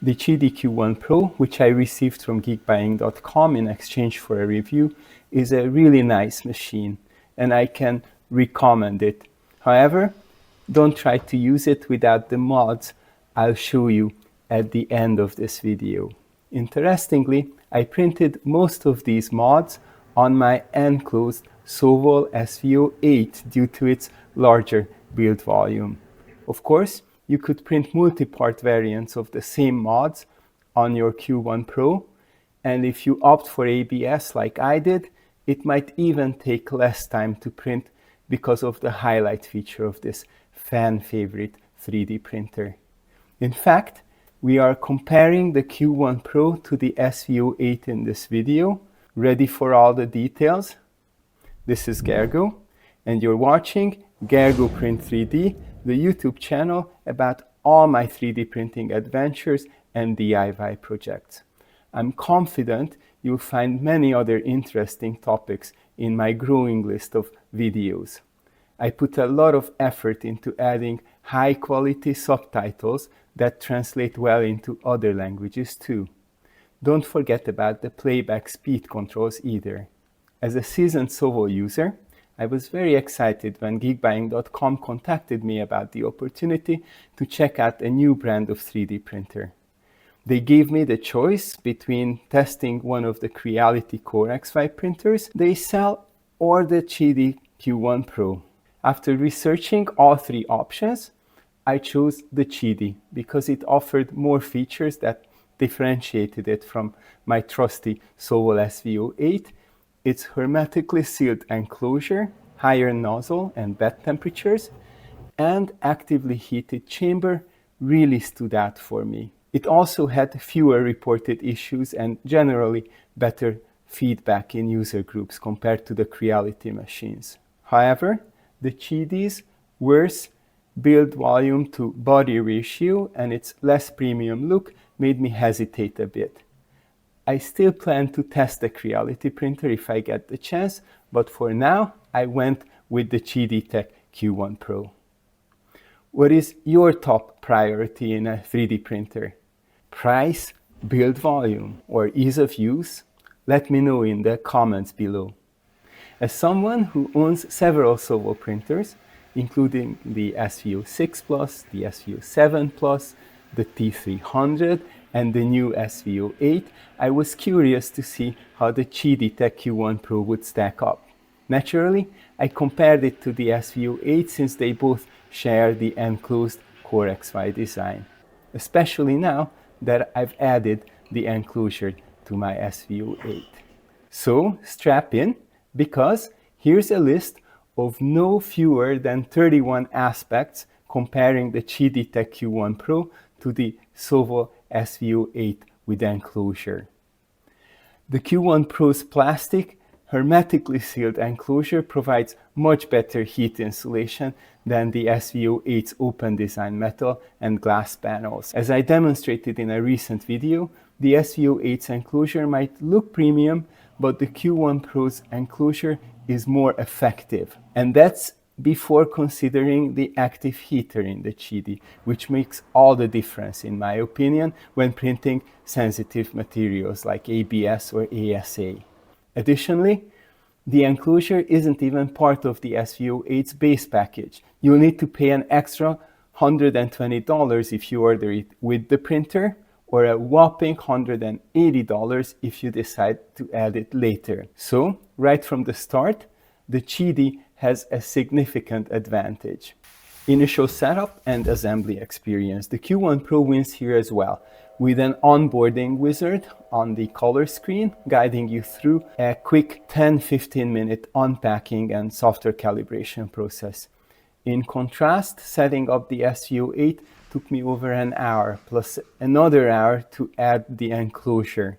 The Qidi Q1 Pro, which I received from geekbuying.com in exchange for a review, is a really nice machine, and I can recommend it. However, don't try to use it without the mods I'll show you at the end of this video. Interestingly, I printed most of these mods on my enclosed Sovol SVO8 due to its larger build volume. Of course, you could print multi-part variants of the same mods on your Q1 Pro, and if you opt for ABS like I did, it might even take less time to print because of the highlight feature of this fan favorite 3D printer. In fact, we are comparing the Q1 Pro to the SVO8 in this video. Ready for all the details? This is Gergo, and you're watching Gergo Print 3D, the YouTube channel about all my 3D printing adventures and DIY projects. I'm confident you'll find many other interesting topics in my growing list of videos. I put a lot of effort into adding high-quality subtitles that translate well into other languages too. Don't forget about the playback speed controls either. As a seasoned Sovol user, I was very excited when geekbuying.com contacted me about the opportunity to check out a new brand of 3D printer. They gave me the choice between testing one of the Creality Core X5 printers they sell or the Qidi Q1 Pro. After researching all three options, I chose the Qidi because it offered more features that differentiated it from my trusty Sovol SVO8. Its hermetically sealed enclosure, higher nozzle and bed temperatures, and actively heated chamber really stood out for me. It also had fewer reported issues and generally better feedback in user groups compared to the Creality machines. However, the Qidi's worse build volume to body ratio and its less premium look made me hesitate a bit. I still plan to test the Creality printer if I get the chance, but for now I went with the Qidi Tech Q1 Pro. What is your top priority in a 3D printer? Price, build volume, or ease of use? Let me know in the comments below. As someone who owns several Sovol printers, including the SVO6 Plus, the SVO7 Plus, the T300, and the new SVO8, I was curious to see how the Qidi Tech Q1 Pro would stack up. Naturally, I compared it to the SVO8 since they both share the enclosed Core X5 design, especially now that I've added the enclosure to my SVO8. So strap in, because here's a list of no fewer than 31 aspects comparing the Qidi Tech Q1 Pro to the Sovol SVO8 with enclosure. The Q1 Pro's plastic, hermetically sealed enclosure provides much better heat insulation than the SVO8's open design metal and glass panels. As I demonstrated in a recent video, the SVO8's enclosure might look premium, but the Q1 Pro's enclosure is more effective. And that's before considering the active heater in the Qidi, which makes all the difference, in my opinion, when printing sensitive materials like ABS or ASA. Additionally, the enclosure isn't even part of the SVO8's base package. You'll need to pay an extra $120 if you order it with the printer, or a whopping $180 if you decide to add it later. So, right from the start, the Qidi has a significant advantage. Initial setup and assembly experience. The Q1 Pro wins here as well, with an onboarding wizard on the color screen guiding you through a quick 10-15 minute unpacking and software calibration process. In contrast, setting up the SVO8 took me over an hour, plus another hour to add the enclosure.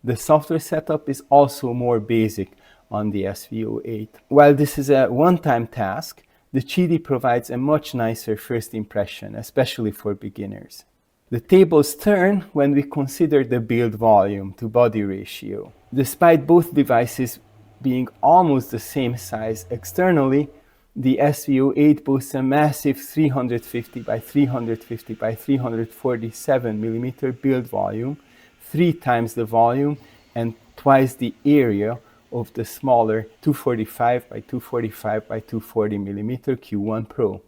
The software setup is also more basic on the SVO8. While this is a one-time task, the Qidi provides a much nicer first impression, especially for beginners. The tables turn when we consider the build volume to body ratio. Despite both devices being almost the same size externally, the SVO8 boasts a massive 350 by 350 by 347 millimeter build volume, 3 times the volume and twice the area of the smaller 245 by 245 by 240 millimeter Q1 Pro.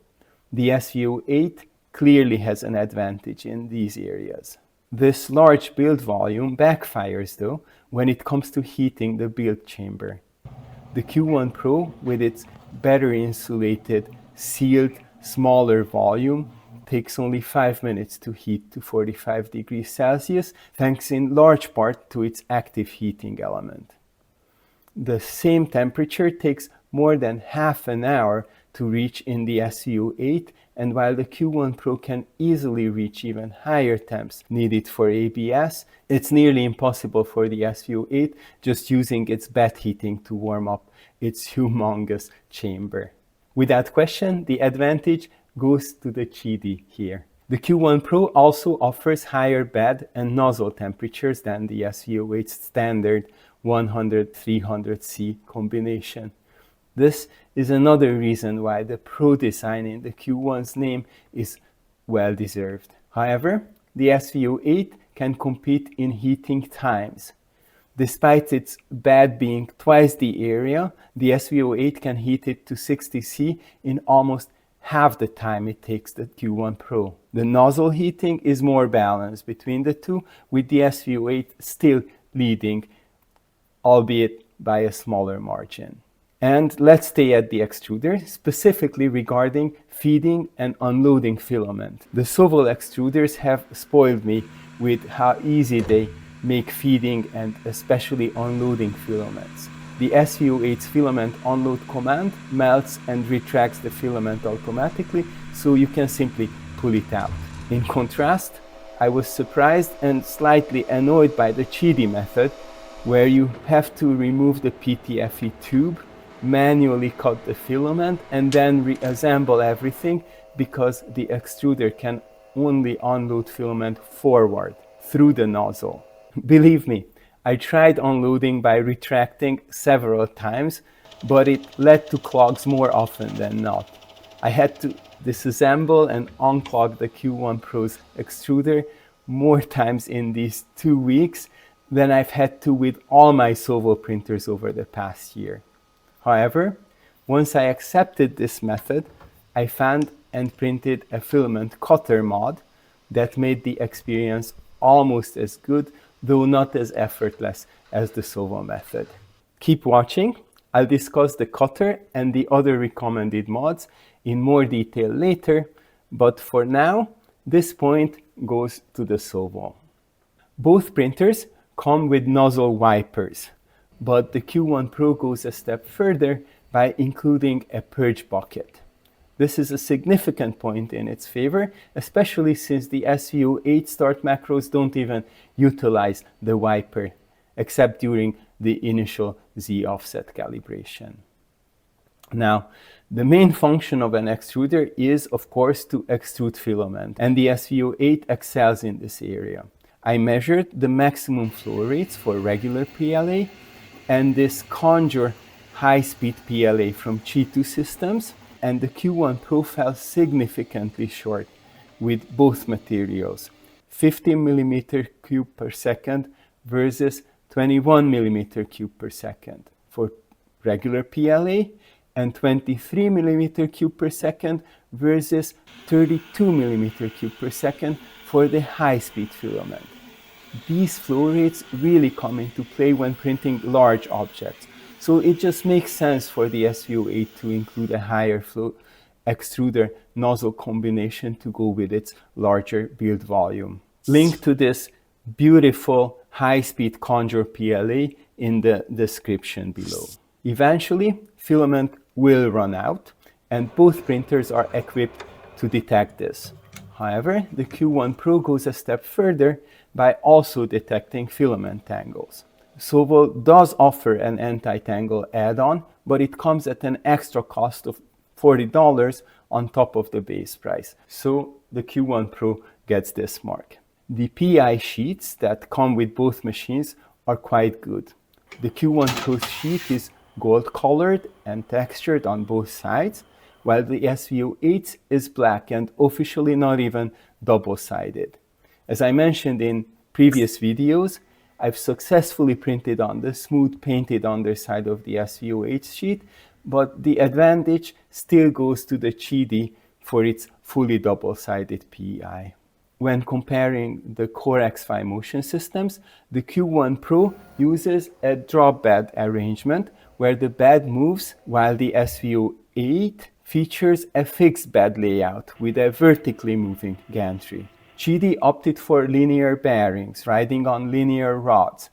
The SVO8 clearly has an advantage in these areas. This large build volume backfires though when it comes to heating the build chamber. The Q1 Pro, with its better insulated, sealed, smaller volume, takes only 5 minutes to heat to 45 degrees Celsius, thanks in large part to its active heating element. The same temperature takes more than half an hour to reach in the SVO8, and while the Q1 Pro can easily reach even higher temps needed for ABS, it's nearly impossible for the SVO8 just using its bed heating to warm up its humongous chamber. Without question, the advantage goes to the Chidi here. The Q1 Pro also offers higher bed and nozzle temperatures than the SVO8's standard 100-300C combination. This is another reason why the Pro design in the Q1's name is well deserved. However, the SVO8 can compete in heating times. Despite its bed being twice the area, the SVO8 can heat it to 60C in almost half the time it takes the Q1 Pro. The nozzle heating is more balanced between the two, with the SVO8 still leading, albeit by a smaller margin. And let's stay at the extruder, specifically regarding feeding and unloading filament. The Sovol extruders have spoiled me with how easy they make feeding and especially unloading filaments. The SVO8's filament unload command melts and retracts the filament automatically, so you can simply pull it out. In contrast, I was surprised and slightly annoyed by the Chidi method, where you have to remove the PTFE tube, manually cut the filament, and then reassemble everything because the extruder can only unload filament forward through the nozzle. Believe me, I tried unloading by retracting several times, but it led to clogs more often than not. I had to disassemble and unclog the Q1 Pro's extruder more times in these 2 weeks than I've had to with all my Sovol printers over the past year. However, once I accepted this method, I found and printed a filament cutter mod that made the experience almost as good, though not as effortless as the Sovol method. Keep watching. I'll discuss the cutter and the other recommended mods in more detail later, but for now, this point goes to the Sovol. Both printers come with nozzle wipers, but the Q1 Pro goes a step further by including a purge bucket. This is a significant point in its favor, especially since the SVO8 start macros don't even utilize the wiper, except during the initial Z offset calibration. Now, the main function of an extruder is, of course, to extrude filament, and the SVO8 excels in this area. I measured the maximum flow rates for regular PLA and this Conjure high-speed PLA from Chi2 Systems, and the Q1 Pro fell significantly short with both materials, 50 mm cube per second versus 21 mm cube per second for regular PLA, and 23 mm cube per second versus 32 mm cube per second for the high-speed filament. These flow rates really come into play when printing large objects, so it just makes sense for the SVO8 to include a higher flow extruder nozzle combination to go with its larger build volume. Link to this beautiful high-speed Conjure PLA in the description below. Eventually, filament will run out, and both printers are equipped to detect this. However, the Q1 Pro goes a step further by also detecting filament tangles. Sovol does offer an anti-tangle add-on, but it comes at an extra cost of $40 on top of the base price. So the Q1 Pro gets this mark. The PI sheets that come with both machines are quite good. The Q1 Pro sheet is gold colored and textured on both sides, while the SVO8 is black and officially not even double-sided. As I mentioned in previous videos, I've successfully printed on the smooth painted underside of the SVO8 sheet, but the advantage still goes to the Qidi for its fully double-sided PEI. When comparing the Core X5 motion systems, the Q1 Pro uses a drop bed arrangement where the bed moves, while the SVO8 features a fixed bed layout with a vertically moving gantry. Qidi opted for linear bearings riding on linear rods,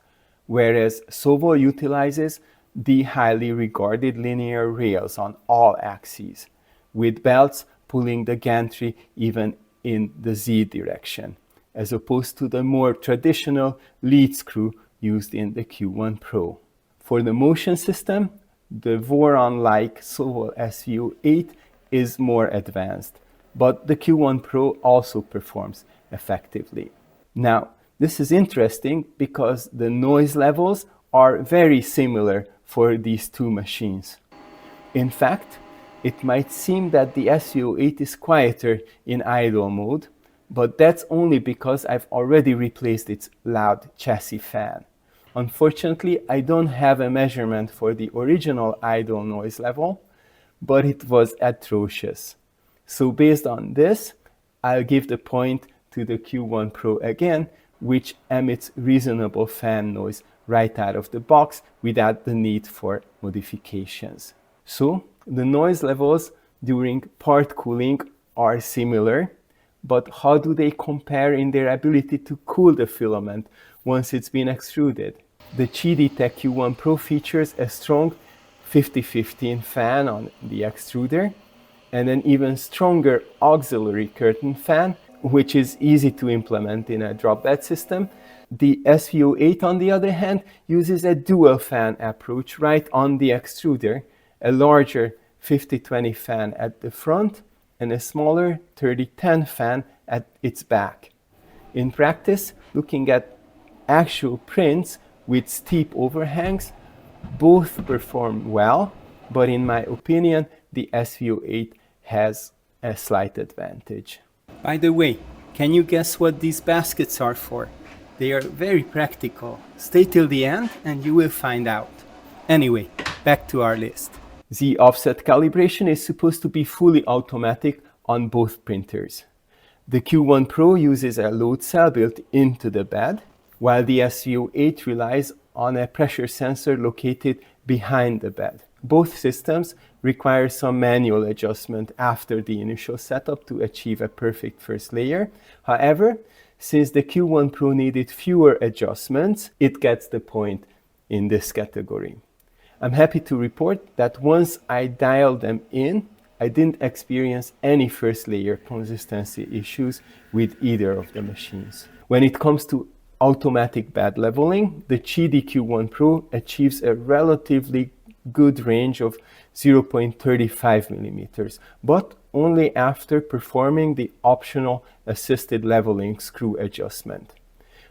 whereas Sovol utilizes the highly regarded linear rails on all axes, with belts pulling the gantry even in the Z direction, as opposed to the more traditional lead screw used in the Q1 Pro. For the motion system, the Voron-like Sovol SVO8 is more advanced, but the Q1 Pro also performs effectively. Now, this is interesting because the noise levels are very similar for these two machines. In fact, it might seem that the SVO8 is quieter in idle mode, but that's only because I've already replaced its loud chassis fan. Unfortunately, I don't have a measurement for the original idle noise level, but it was atrocious. So based on this, I'll give the point to the Q1 Pro again, which emits reasonable fan noise right out of the box without the need for modifications. So the noise levels during part cooling are similar, but how do they compare in their ability to cool the filament once it's been extruded? The Qidi Tech Q1 Pro features a strong 5015 fan on the extruder and an even stronger auxiliary curtain fan, which is easy to implement in a drop bed system. The SVO8, on the other hand, uses a dual fan approach right on the extruder, a larger 5020 fan at the front and a smaller 3010 fan at its back. In practice, looking at actual prints with steep overhangs, both perform well, but in my opinion, the SVO8 has a slight advantage. By the way, can you guess what these baskets are for? They are very practical. Stay till the end and you will find out. Anyway, back to our list. The offset calibration is supposed to be fully automatic on both printers. The Q1 Pro uses a load cell built into the bed, while the SVO8 relies on a pressure sensor located behind the bed. Both systems require some manual adjustment after the initial setup to achieve a perfect first layer. However, since the Q1 Pro needed fewer adjustments, it gets the point in this category. I'm happy to report that once I dialed them in, I didn't experience any first layer consistency issues with either of the machines. When it comes to automatic bed leveling, the Qidi Q1 Pro achieves a relatively good range of 0.35 millimeters, but only after performing the optional assisted leveling screw adjustment.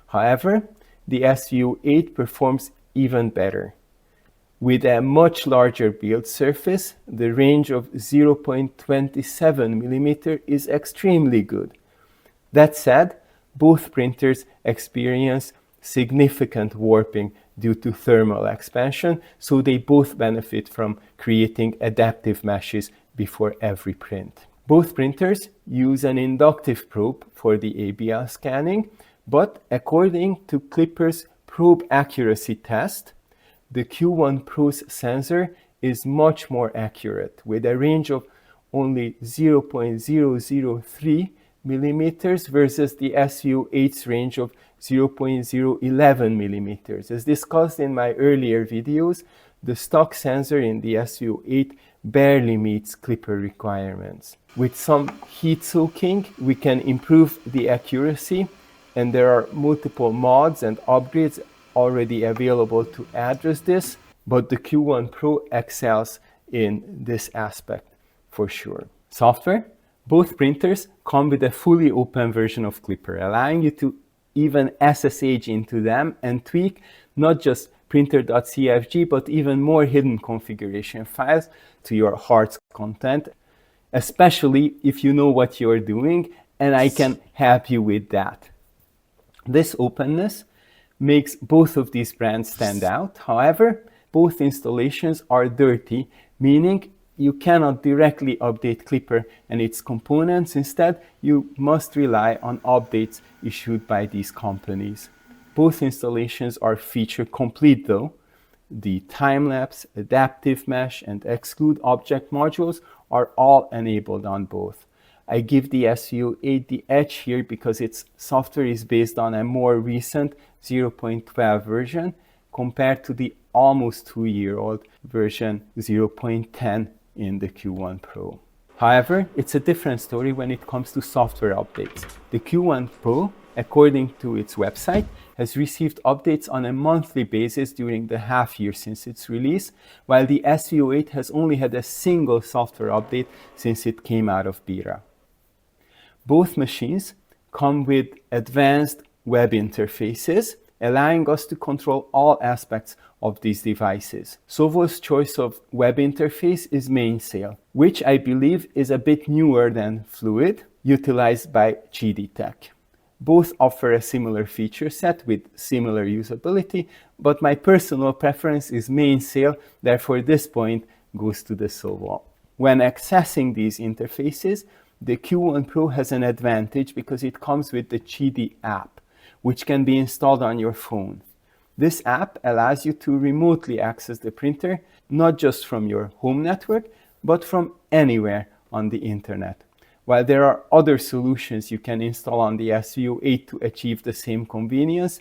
However, the SVO8 performs even better. With a much larger build surface, the range of 0.27 millimeter is extremely good. That said, both printers experience significant warping due to thermal expansion, so they both benefit from creating adaptive meshes before every print. Both printers use an inductive probe for the ABL scanning, but according to Klipper's probe accuracy test, the Q1 Pro's sensor is much more accurate, with a range of only 0.003 millimeters versus the SVO8's range of 0.011 millimeters. As discussed in my earlier videos, the stock sensor in the SVO8 barely meets Klipper requirements. With some heat soaking, we can improve the accuracy, and there are multiple mods and upgrades already available to address this, but the Q1 Pro excels in this aspect for sure. Software. Both printers come with a fully open version of Klipper, allowing you to even SSH into them and tweak not just printer.cfg, but even more hidden configuration files to your heart's content. especially if you know what you're doing, and I can help you with that. This openness makes both of these brands stand out. However, both installations are dirty, meaning you cannot directly update Klipper and its components. Instead, you must rely on updates issued by these companies. Both installations are feature complete though. The time-lapse, adaptive mesh, and exclude object modules are all enabled on both. I give the SVO8 the edge here because its software is based on a more recent 0.12 version compared to the almost 2-year-old version 0.10 in the Q1 Pro. However, it's a different story when it comes to software updates. The Q1 Pro, according to its website, has received updates on a monthly basis during the half year since its release, while the SVO8 has only had a single software update since it came out of beta. Both machines come with advanced web interfaces, allowing us to control all aspects of these devices. Sovo's choice of web interface is Mainsail, which I believe is a bit newer than Fluid, utilized by GD-Tech. Both offer a similar feature set with similar usability, but my personal preference is Mainsail, therefore this point goes to the Sovo. When accessing these interfaces, the Q1 Pro has an advantage because it comes with the GD app, which can be installed on your phone. This app allows you to remotely access the printer, not just from your home network, but from anywhere on the internet. While there are other solutions you can install on the SVO8 to achieve the same convenience,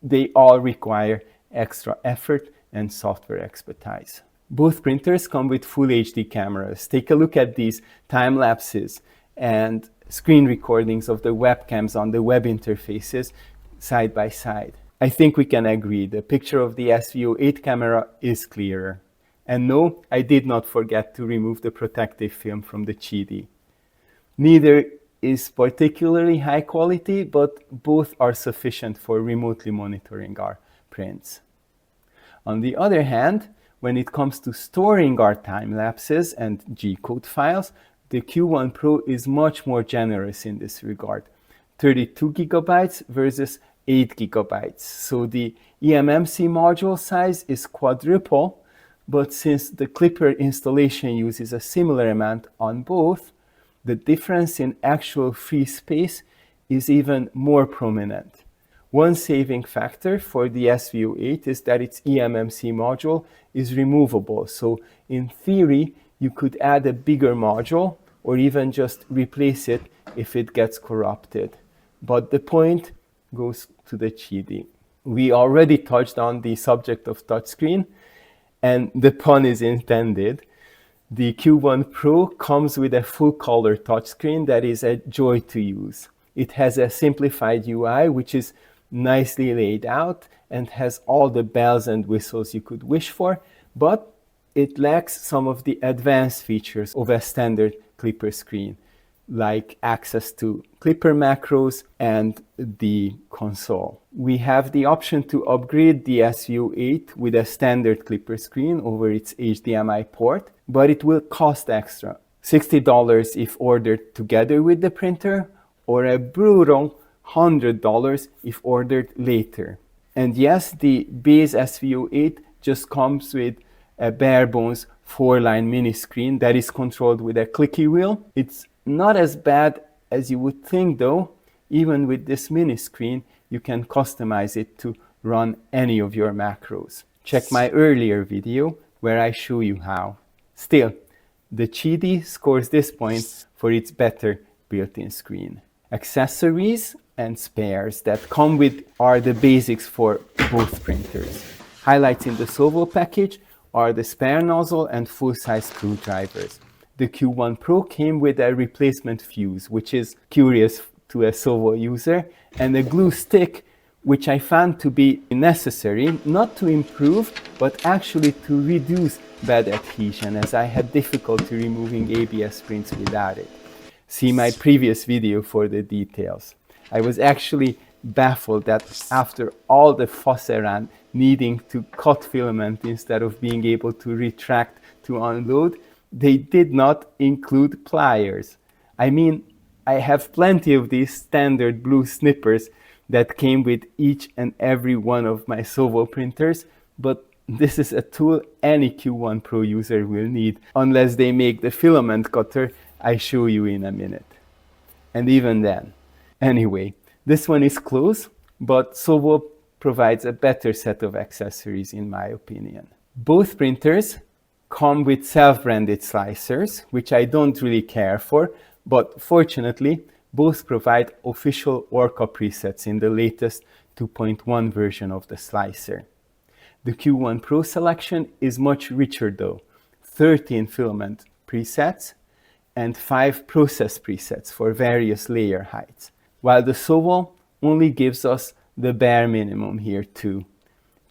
they all require extra effort and software expertise. Both printers come with Full HD cameras. Take a look at these time lapses and screen recordings of the webcams on the web interfaces side by side. I think we can agree the picture of the SVO8 camera is clearer. And no, I did not forget to remove the protective film from the GD. Neither is particularly high quality, but both are sufficient for remotely monitoring our prints. On the other hand, when it comes to storing our time lapses and G-code files, the Q1 Pro is much more generous in this regard. 32 gigabytes versus 8 gigabytes. So the eMMC module size is quadruple, but since the Klipper installation uses a similar amount on both, the difference in actual free space is even more prominent. One saving factor for the SVO8 is that its eMMC module is removable. So in theory, you could add a bigger module or even just replace it if it gets corrupted. But the point goes to the GD. We already touched on the subject of touchscreen, and the pun is intended. The Q1 Pro comes with a full color touchscreen that is a joy to use. It has a simplified UI which is nicely laid out and has all the bells and whistles you could wish for, but it lacks some of the advanced features of a standard Klipper screen, like access to Klipper macros and the console. We have the option to upgrade the SVO8 with a standard Klipper screen over its HDMI port, but it will cost extra. $60 if ordered together with the printer, or a brutal $100 if ordered later. And yes, the base SVO8 just comes with a bare bones 4-line mini screen that is controlled with a clicky wheel. It's not as bad as you would think though. Even with this mini screen, you can customize it to run any of your macros. Check my earlier video where I show you how. Still, the GD scores this point for its better built-in screen. Accessories and spares that come with are the basics for both printers. Highlights in the Sovo package are the spare nozzle and full-size screwdrivers. The Q1 Pro came with a replacement fuse, which is curious to a Sovo user, and a glue stick, which I found to be necessary, not to improve, but actually to reduce bad adhesion, as I had difficulty removing ABS prints without it. See my previous video for the details. I was actually baffled that after all the fuss around needing to cut filament instead of being able to retract to unload, they did not include pliers. I mean, I have plenty of these standard blue snippers that came with each and every one of my Sovo printers, but this is a tool any Q1 Pro user will need, unless they make the filament cutter I show you in a minute. And even then. Anyway, this one is close, but Sovo provides a better set of accessories in my opinion. Both printers come with self-branded slicers, which I don't really care for, but fortunately, both provide official Orca presets in the latest 2.1 version of the slicer. The Q1 Pro selection is much richer though, 13 filament presets and 5 process presets for various layer heights, while the Sovo only gives us the bare minimum here too.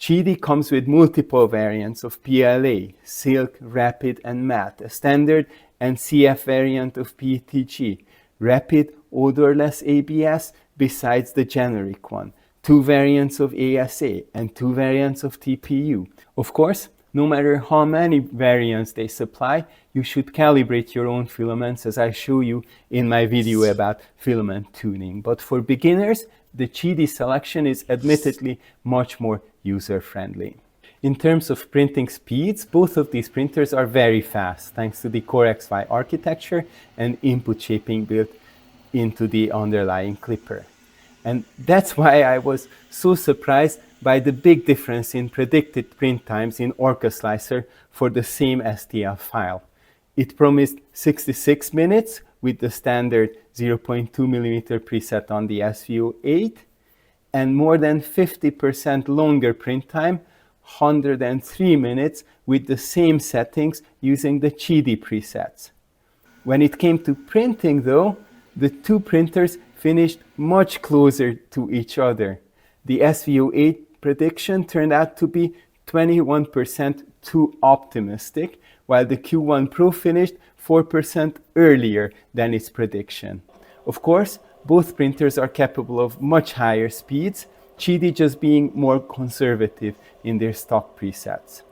Qidi comes with multiple variants of PLA, Silk, Rapid and Matte, a standard and CF variant of PETG, Rapid odorless ABS besides the generic one, 2 variants of ASA and 2 variants of TPU. Of course, no matter how many variants they supply, you should calibrate your own filaments as I show you in my video about filament tuning. But for beginners, the Qidi selection is admittedly much more user-friendly. In terms of printing speeds, both of these printers are very fast thanks to the Core XY architecture and input shaping built into the underlying clipper. And that's why I was so surprised by the big difference in predicted print times in Orca Slicer for the same STL file. It promised 66 minutes with the standard 0.2mm preset on the SVO8 and more than 50% longer print time, 103 minutes with the same settings using the Qidi presets. When it came to printing though, the two printers finished much closer to each other. The SVO8 prediction turned out to be 21% too optimistic, while the Q1 Pro finished 4% earlier than its prediction. Of course, both printers are capable of much higher speeds, Qidi just being more conservative in their stock presets.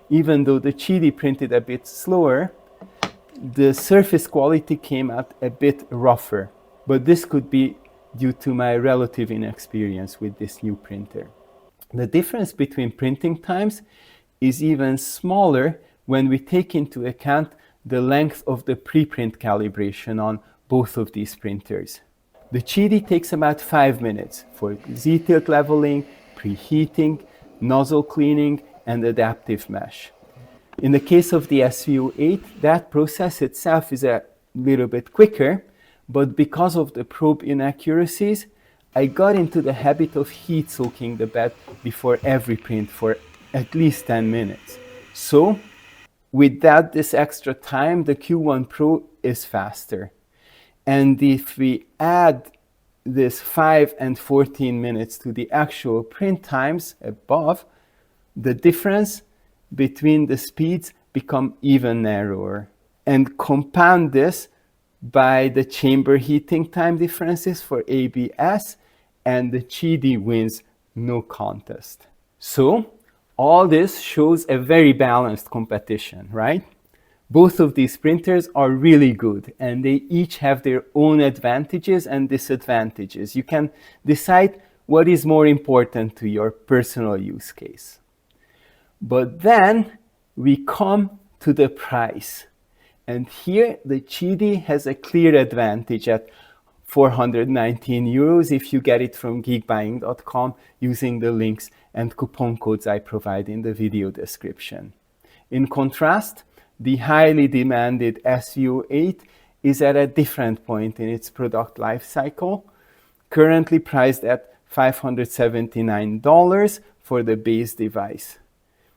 Even though the Qidi printed a bit slower, the surface quality came out a bit rougher, but this could be due to my relative inexperience with this new printer. The difference between printing times is even smaller when we take into account the length of the preprint calibration on both of these printers. The Qidi takes about 5 minutes for Z-tilt leveling, preheating, nozzle cleaning, and adaptive mesh. In the case of the SVO8, that process itself is a little bit quicker, but because of the probe inaccuracies, I got into the habit of heat soaking the bed before every print for at least 10 minutes. So, without this extra time, the Q1 Pro is faster. And if we add this 5 and 14 minutes to the actual print times above, the difference between the speeds become even narrower. And compound this by the chamber heating time differences for ABS, and the Qidi wins no contest. So, all this shows a very balanced competition, right? Both of these printers are really good and they each have their own advantages and disadvantages. You can decide what is more important to your personal use case. But then we come to the price. And here the Qidi has a clear advantage at 419 euros if you get it from geekbuying.com using the links and coupon codes I provide in the video description. In contrast, the highly demanded SVO8 is at a different point in its product life cycle, currently priced at $579 for the base device.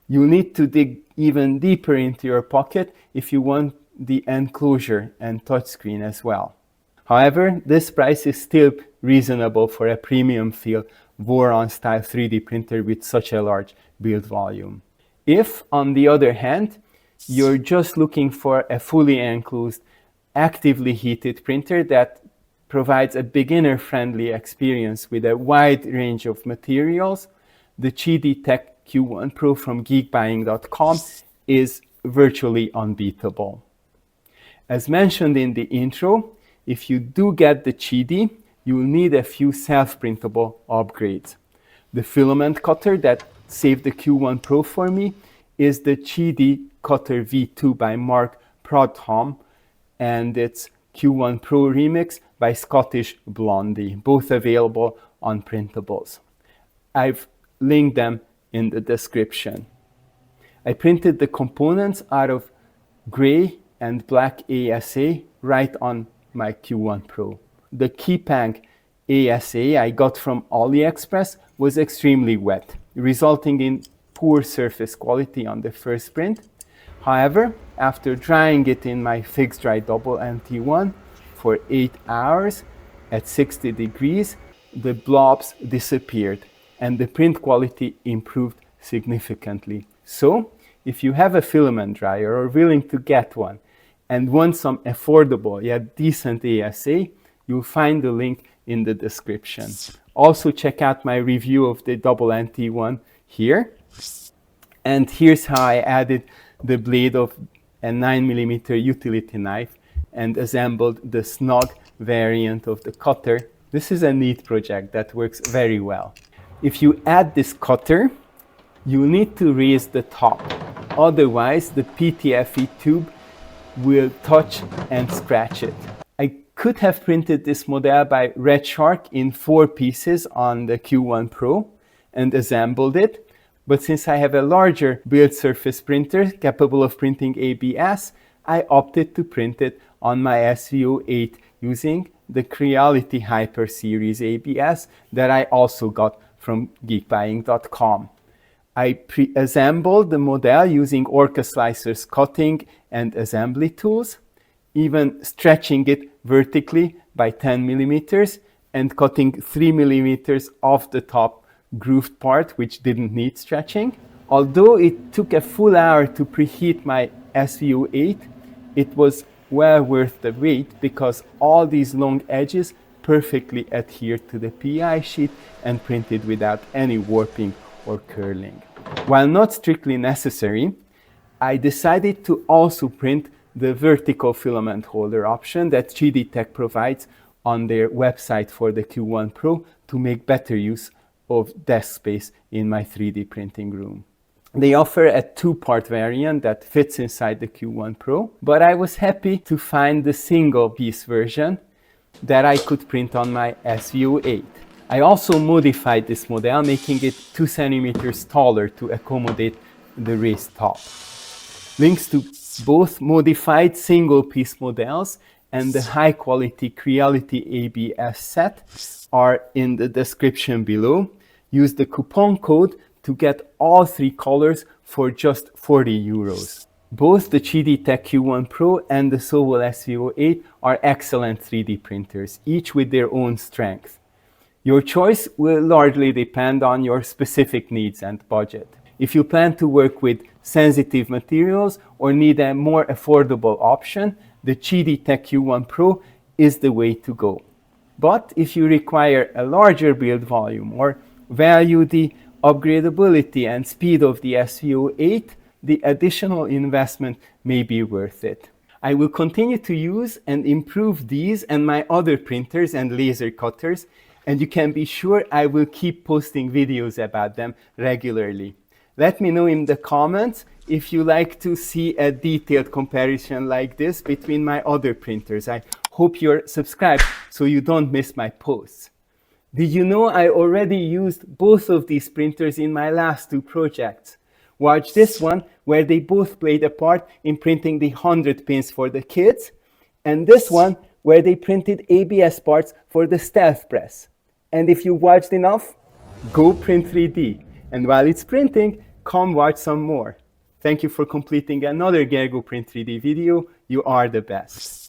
You need to dig even deeper into your pocket if you want the enclosure and touchscreen as well. However, this price is still reasonable for a premium feel Voron style 3D printer with such a large build volume. If, on the other hand, you're just looking for a fully enclosed, actively heated printer that provides a beginner-friendly experience with a wide range of materials, the Qidi Tech Q1 Pro from geekbuying.com is virtually unbeatable. As mentioned in the intro, if you do get the Qidi, you will need a few self-printable upgrades. The filament cutter that saved the Q1 Pro for me is the Qidi Cutter V2 by Mark Prodholm, and it's Q1 Pro Remix by Scottish Blondie, both available on printables. I've linked them in the description. I printed the components out of gray and black ASA right on my Q1 Pro. The Kipang ASA I got from AliExpress was extremely wet, resulting in poor surface quality on the first print. However, after drying it in my fixed dry double NT1 for 8 hours at 60 degrees, the blobs disappeared and the print quality improved significantly. So, if you have a filament dryer or willing to get one and want some affordable yet decent ASA, you'll find the link in the description. Also check out my review of the double NT1 here. And here's how I added the blade of a 9mm utility knife and assembled the snug variant of the cutter. This is a neat project that works very well. If you add this cutter, you need to raise the top. Otherwise, the PTFE tube will touch and scratch it. I could have printed this model by RedShark in 4 pieces on the Q1 Pro and assembled it. But since I have a larger build surface printer capable of printing ABS, I opted to print it on my SVO8 using the Creality Hyper Series ABS that I also got from geekbuying.com. I pre-assembled the model using Orca Slicer's cutting and assembly tools, even stretching it vertically by 10mm and cutting 3mm off the top grooved part, which didn't need stretching. Although it took a full hour to preheat my SVO8, it was well worth the wait because all these long edges perfectly adhered to the PI sheet and printed without any warping or curling. While not strictly necessary, I decided to also print the vertical filament holder option that Qidi Tech provides on their website for the Q1 Pro to make better use of desk space in my 3D printing room. They offer a 2-part variant that fits inside the Q1 Pro, but I was happy to find the single-piece version that I could print on my SVO8. I also modified this model, making it 2 centimeters taller to accommodate the raised top. Links to both modified single-piece models and the high-quality Creality ABS set are in the description below. Use the coupon code to get all 3 colors for just 40 euros. Both the Qidi Tech Q1 Pro and the Sovol SVO8 are excellent 3D printers, each with their own strength. Your choice will largely depend on your specific needs and budget. If you plan to work with sensitive materials or need a more affordable option, the Qidi Tech Q1 Pro is the way to go. But if you require a larger build volume or value the upgradability and speed of the SVO8, the additional investment may be worth it. I will continue to use and improve these and my other printers and laser cutters, and you can be sure I will keep posting videos about them regularly. Let me know in the comments if you like to see a detailed comparison like this between my other printers. I hope you're subscribed so you don't miss my posts. Did you know I already used both of these printers in my last 2 projects? Watch this one where they both played a part in printing the 100 pins for the kids, and this one where they printed ABS parts for the stealth press. And if you watched enough, go print 3D. And while it's printing, come watch some more. Thank you for completing another Gergo Print 3D video. You are the best.